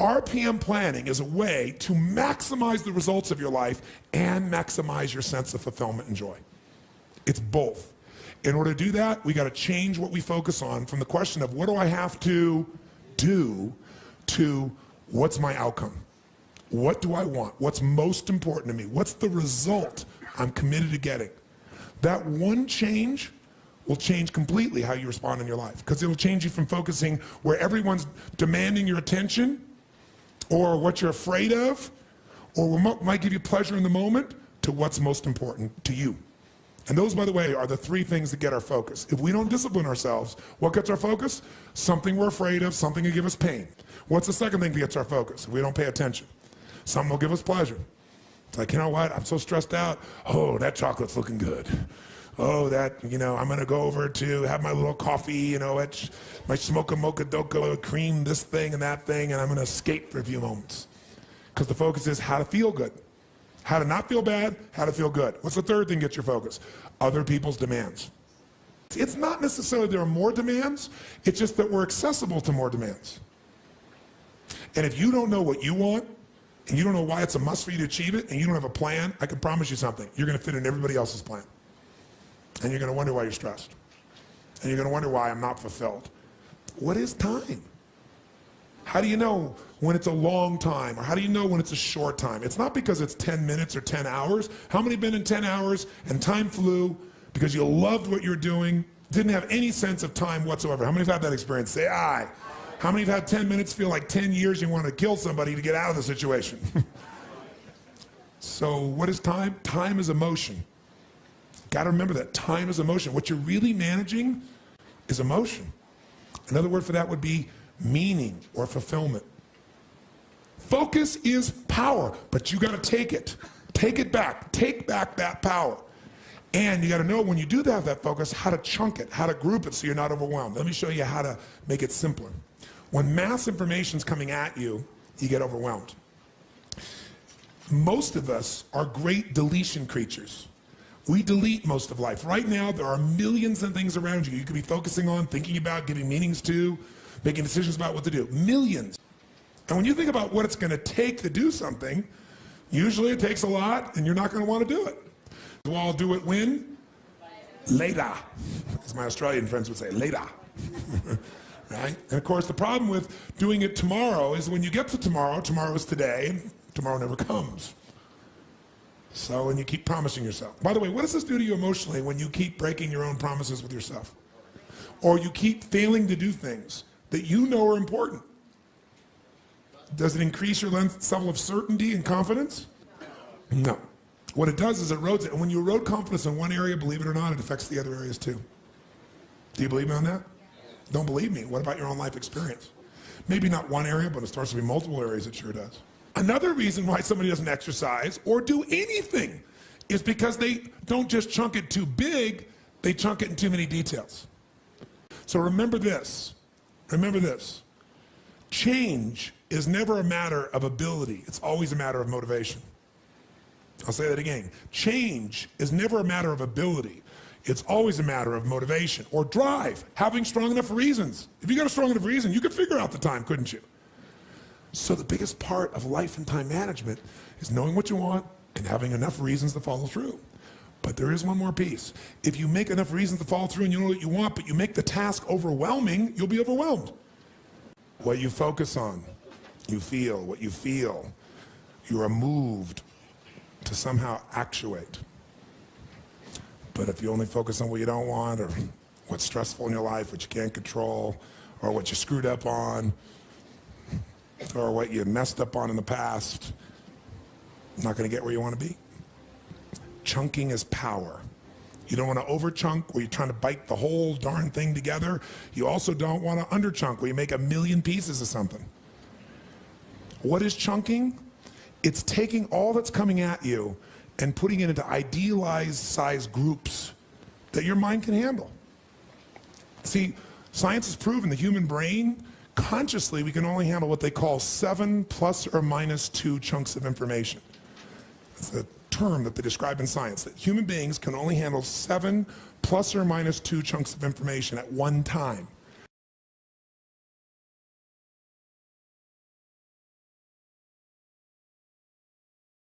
RPM planning is a way to maximize the results of your life and maximize your sense of fulfillment and joy. It's both. In order to do that, we got to change what we focus on from the question of what do I have to do to what's my outcome? What do I want? What's most important to me? What's the result I'm committed to getting? That one change will change completely how you respond in your life, because it'll change you from focusing where everyone's demanding your attention or what you're afraid of or what might give you pleasure in the moment to what's most important to you. And those, by the way, are the three things that get our focus. If we don't discipline ourselves, what gets our focus? Something we're afraid of, something will give us pain. What's the second thing that gets our focus? If we don't pay attention, something will give us pleasure. It's like, you know what, I'm so stressed out. Oh, that chocolate's looking good. Oh, that, I'm gonna go over to have my little coffee, my smoke a mocha doka, cream this thing and that thing, and I'm gonna escape for a few moments. Because the focus is how to feel good. How to not feel bad, how to feel good. What's the third thing that gets your focus? Other people's demands. It's not necessarily there are more demands, it's just that we're accessible to more demands. And if you don't know what you want, and you don't know why it's a must for you to achieve it, and you don't have a plan, I can promise you something. You're gonna fit in everybody else's plan. And you're gonna wonder why you're stressed. And you're gonna wonder why I'm not fulfilled. What is time? How do you know when it's a long time, or how do you know when it's a short time? It's not because it's 10 minutes or 10 hours. How many have been in 10 hours and time flew because you loved what you're doing, didn't have any sense of time whatsoever? How many have had that experience? Say aye. How many have had 10 minutes feel like 10 years you want to kill somebody to get out of the situation? So what is time? Time is emotion. Got to remember that time is emotion. What you're really managing is emotion. Another word for that would be meaning or fulfillment. Focus is power, but you got to take it. Take it back. Take back that power. And you got to know when you do have that focus, how to chunk it, how to group it so you're not overwhelmed. Let me show you how to make it simpler. When mass information is coming at you, you get overwhelmed. Most of us are great deletion creatures. We delete most of life. Right now, there are millions of things around you could be focusing on, thinking about, giving meanings to, making decisions about what to do. Millions. And when you think about what it's going to take to do something, usually it takes a lot, and you're not going to want to do it. So I'll do it when? Later. As my Australian friends would say, later. Right? And of course, the problem with doing it tomorrow is when you get to tomorrow, tomorrow is today, and tomorrow never comes. So, and you keep promising yourself. By the way, what does this do to you emotionally when you keep breaking your own promises with yourself? Or you keep failing to do things that you know are important? Does it increase your level of certainty and confidence? No. What it does is it erodes it. And when you erode confidence in one area, believe it or not, it affects the other areas too. Do you believe me on that? Don't believe me. What about your own life experience? Maybe not one area, but it starts to be multiple areas, it sure does. Another reason why somebody doesn't exercise or do anything is because they don't just chunk it too big, they chunk it in too many details. So remember this. Remember this. Change is never a matter of ability. It's always a matter of motivation. I'll say that again. Change is never a matter of ability. It's always a matter of motivation or drive, having strong enough reasons. If you got a strong enough reason, you could figure out the time, couldn't you? So the biggest part of life and time management is knowing what you want and having enough reasons to follow through. But there is one more piece. If you make enough reasons to follow through and you know what you want, but you make the task overwhelming, you'll be overwhelmed. What you focus on, you feel. What you feel, you are moved to somehow actuate. But if you only focus on what you don't want, or what's stressful in your life, what you can't control, or what you screwed up on, or what you messed up on in the past, you're not going to get where you want to be. Chunking is power. You don't want to over chunk where you're trying to bite the whole darn thing together. You also don't want to under chunk where you make a million pieces of something. What is chunking? It's taking all that's coming at you and putting it into idealized size groups that your mind can handle. See, science has proven the human brain, consciously, we can only handle what they call 7 ± 2 chunks of information. It's a term that they describe in science, that human beings can only handle 7 ± 2 chunks of information at one time.